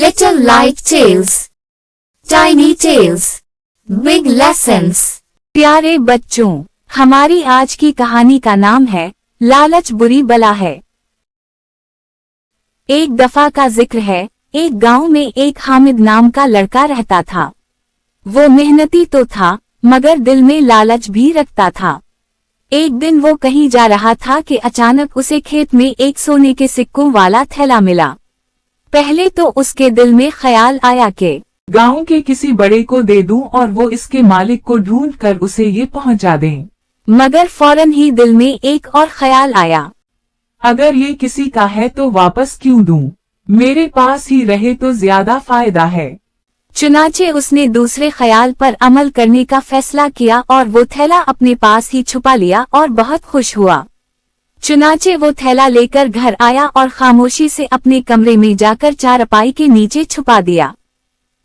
Little Light Tales, Tiny Tales, Big Lessons। प्यारे बच्चों, हमारी आज की कहानी का नाम है लालच बुरी बला है। एक दफा का जिक्र है, एक गांव में एक हामिद नाम का लड़का रहता था। वो मेहनती तो था मगर दिल में लालच भी रखता था। एक दिन वो कहीं जा रहा था कि अचानक उसे खेत में एक सोने के सिक्कों वाला थैला मिला। पहले तो उसके दिल में ख्याल आया कि गांव के किसी बड़े को दे दूं और वो इसके मालिक को ढूंढ कर उसे ये पहुंचा दें। मगर फौरन ही दिल में एक और ख्याल आया, अगर ये किसी का है तो वापस क्यों दूं? मेरे पास ही रहे तो ज्यादा फायदा है। चुनाचे उसने दूसरे ख्याल पर अमल करने का फैसला किया और वो थैला अपने पास ही छुपा लिया और बहुत खुश हुआ। चुनाचे वो थैला लेकर घर आया और खामोशी से अपने कमरे में जाकर चारपाई के नीचे छुपा दिया।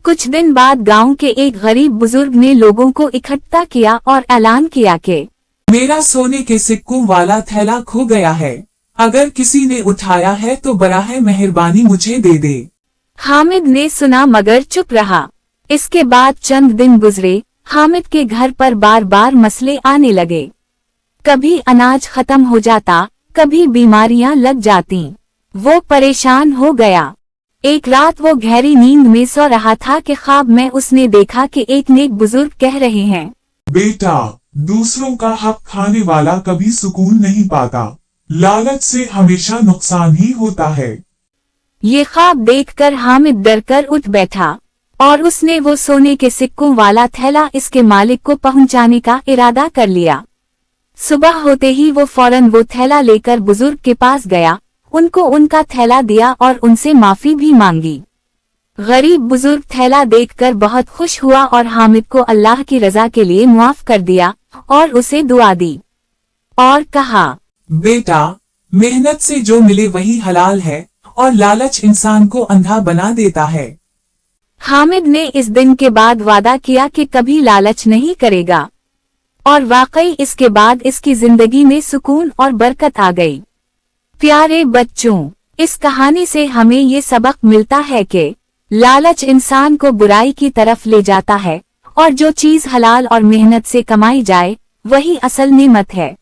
कुछ दिन बाद गांव के एक गरीब बुजुर्ग ने लोगों को इकट्ठा किया और ऐलान किया कि मेरा सोने के सिक्कों वाला थैला खो गया है। अगर किसी ने उठाया है तो बराह मेहरबानी मुझे दे दे। हामिद ने सुना मगर चुप रहा। इसके बाद चंद दिन गुजरे। हामिद के घर पर बार बार मसले आने लगे। कभी अनाज खत्म हो जाता, कभी बीमारियां लग जाती। वो परेशान हो गया। एक रात वो गहरी नींद में सो रहा था कि ख्वाब में उसने देखा कि एक नेक बुजुर्ग कह रहे हैं, बेटा, दूसरों का हक खाने वाला कभी सुकून नहीं पाता। लालच से हमेशा नुकसान ही होता है। ये ख्वाब देखकर हामिद डरकर उठ बैठा और उसने वो सोने के सिक्कों वाला थैला इसके मालिक को पहुंचाने का इरादा कर लिया। सुबह होते ही वो फौरन वो थैला लेकर बुजुर्ग के पास गया, उनको उनका थैला दिया और उनसे माफी भी मांगी। गरीब बुजुर्ग थैला देखकर बहुत खुश हुआ और हामिद को अल्लाह की रजा के लिए मुआफ कर दिया और उसे दुआ दी और कहा, बेटा, मेहनत से जो मिले वही हलाल है और लालच इंसान को अंधा बना देता है। हामिद ने इस दिन के बाद वादा किया कि कभी लालच नहीं करेगा और वाकई इसके बाद इसकी जिंदगी में सुकून और बरकत आ गई। प्यारे बच्चों, इस कहानी से हमें ये सबक मिलता है कि लालच इंसान को बुराई की तरफ ले जाता है और जो चीज हलाल और मेहनत से कमाई जाए वही असल नेमत है।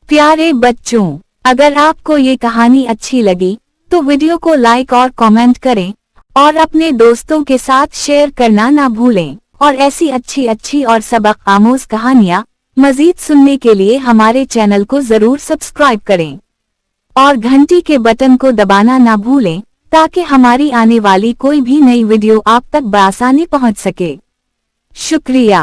प्यारे बच्चों, अगर आपको ये कहानी अच्छी लगी तो वीडियो को लाइक और कमेंट करें और अपने दोस्तों के साथ शेयर करना ना भूलें। और ऐसी अच्छी और सबक आमोज कहानियाँ मजीद सुनने के लिए हमारे चैनल को जरूर सब्सक्राइब करें और घंटी के बटन को दबाना ना भूलें ताकि हमारी आने वाली कोई भी नई वीडियो आप तक बआसानी पहुंच सके। शुक्रिया।